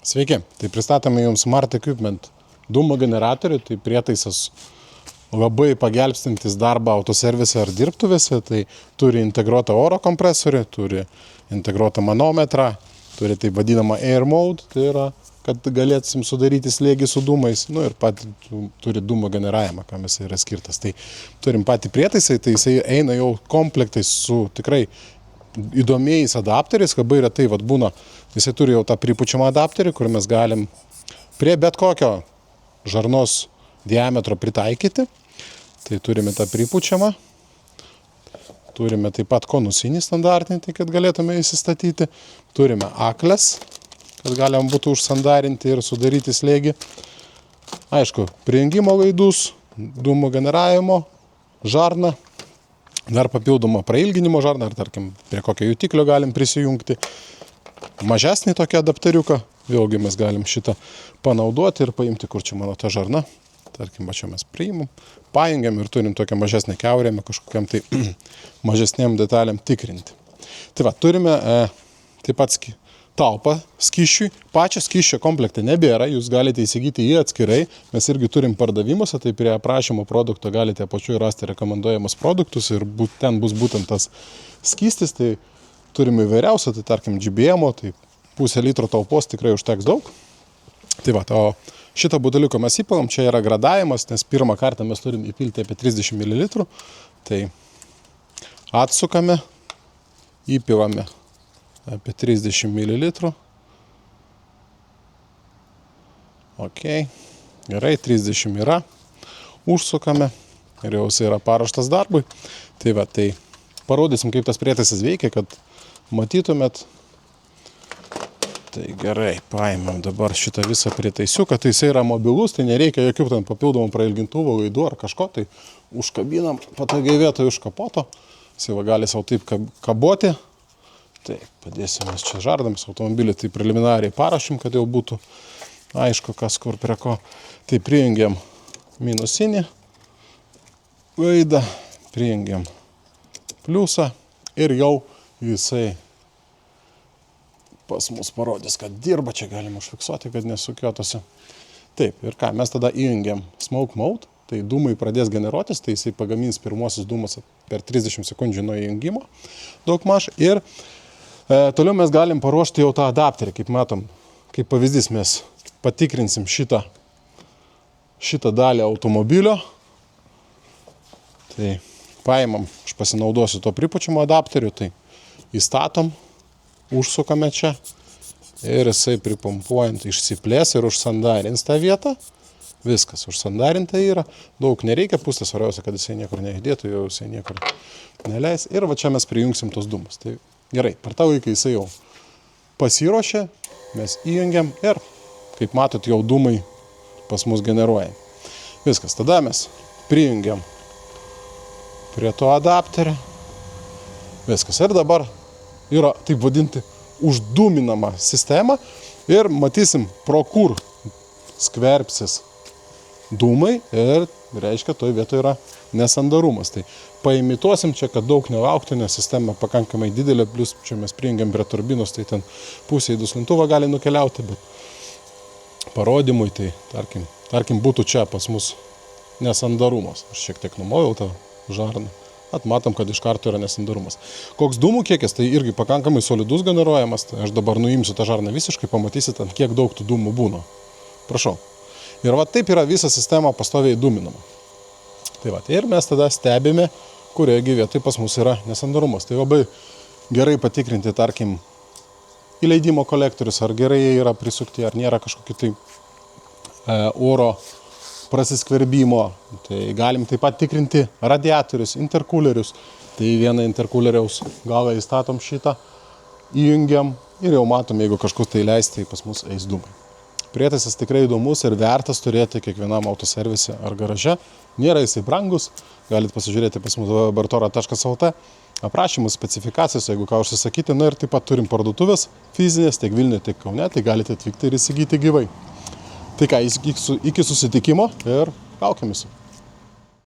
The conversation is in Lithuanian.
Sveiki, tai pristatome jums Smart Equipment dūmų generatorių, tai prietaisas labai pagelbstintis darbą autoservise ar dirbtuvėse, tai turi integruotą oro kompresorių, turi integruotą manometrą, turi taip vadinamą Air Mode, tai yra, kad galėsim sudaryti slėgį su dūmais, ir pat turi dūmų generavimą, kam jis yra skirtas. Tai turim patį prietaisai, tai jisai eina jau komplektais su tikrai įdomiais adapteriais, labai retai būna, jisai turi jau tą pripučiamą adapterį, kur mes galim prie bet kokio žarnos diametro pritaikyti. Tai turime tą pripučiamą, turime taip pat konusinį standartinį, tai kad galėtume įsistatyti, turime akles, kad galim būtų užsandarinti ir sudaryti slėgį. Aišku, prijungimo laidus, dūmų generavimo žarną, dar papildomą prailginimo žarną, ar tarkim prie kokio jutiklio galim prisijungti. Mažesnį tokį adapteriuką, vėlgi mes galim šitą panaudoti ir paimti, kur čia mano ta žarna. Tarkim, čia mes priimam, pajungiam ir turim tokią mažesnę kiaurėmę kažkokiam tai mažesnėm detalėm tikrinti. Tai va, turime taip pat talpą skysčiui. Pačio skysčio komplekte nebėra, jūs galite įsigyti jį atskirai. Mes irgi turim pardavimuose, tai prie aprašymo produkto galite apačioj rasti rekomenduojamus produktus ir ten bus būtent tas skystis. Tai turime įvairiausią, tai tarkim GBM-o, tai pusę litro talpos tikrai užteks daug. Tai va, o šitą buteliuką mes įpilam, čia yra gradavimas, nes pirmą kartą mes turim įpilti apie 30 ml. Tai atsukame, įpilame apie 30 ml. Ok, gerai, 30 yra. Užsukame ir jau jis yra paruoštas darbui. Tai va, tai parodysim, kaip tas prietaisas veikia, kad matytumėt. Tai gerai, paimam dabar šitą visą prietaisiuką. Tai jis yra mobilus, tai nereikia jokių ten papildomų prailgintuvų laidų ar kažko. Tai užkabinam patogiai vietoje už kapoto. Jis va gali savo taip kaboti. Taip, padėsim mes čia žardamis automobilį, tai preliminariai parašym, kad jau būtų aišku, kas kur prie ko. Tai prijungiam minusinį laidą, prijungiam pliusą ir jau jisai pas mus parodys, kad dirba, čia galim užfiksuoti, kad nesukiotųsi. Taip, ir ką, mes tada įjungiam Smoke Mode, tai dūmai pradės generuotis, tai jisai pagamins pirmuosius dūmus per 30 sekundžių nuo įjungimo daugmaž. Ir toliau mes galim paruošti jau tą adapterį, kaip matom, kaip pavyzdys mes patikrinsim šitą dalį automobilio. Tai paimam, aš pasinaudosiu to pripučiamo adapteriu, tai įstatom, užsukame čia ir jisai pripumpuojant išsiplės ir užsandarins tą vietą. Viskas užsandarinta yra, daug nereikia, pusės svarbiausia, kad jisai niekur nejudėtų, jau jisai niekur neleis. Ir va čia mes prijungsim tos dūmus. Tai gerai, per tą laiką jisai jau pasiruošė, mes įjungiam ir, kaip matot, jau dūmai pas mus generuoja. Viskas, tada mes prijungiam prie to adapterio. Viskas, ir dabar yra, taip vadinti, uždūminama sistema ir matysim, pro kur skverbsis dūmai ir reiškia, toj vietoje yra nesandarumas. Tai paimituosim čia, kad daug nelaukti, nes sistema pakankamai didelė, plus čia mes prijungiam prie turbinos, tai ten pusė į duslintuvą gali nukeliauti, bet parodymui, tai tarkim būtų čia pas mus nesandarumas. Aš šiek tiek numovau tą žarną. Matom, kad iš karto yra nesandarumas. Koks dūmų kiekis, tai irgi pakankamai solidus generuojamas. Tai aš dabar nuimsiu tą žarną visiškai, pamatysit, kiek daug tų dūmų būna. Prašau. Ir va taip yra visa sistema pastoviai dūminama. Tai va, ir mes tada stebime, kurioje vietoje pas mus yra nesandarumas. Tai labai gerai patikrinti, tarkim, įleidimo kolektorius, ar gerai jie yra prisukti, ar nėra kažkokio tai oro prasiskverbimo. Tai galim taip pat tikrinti radiatorius, interkulerius. Tai vieną interkuleriaus galą įstatom šitą, įjungiam ir jau matom, jeigu kažkur tai leis, tai pas mus eis dūmai. Prietaisas tikrai įdomus ir vertas turėti kiekvienam autoservise ar garaže. Nėra jisai brangus, galite pasižiūrėti pas mus bartora.lt, aprašymus, specifikacijas, jeigu ką užsisakyti. Ir taip pat turim parduotuvės fizinės, tiek Vilniuje, tiek Kaune, tai galite atvykti ir įsigyti gyvai. Tai ką, iki susitikimo ir laukiam jūsų.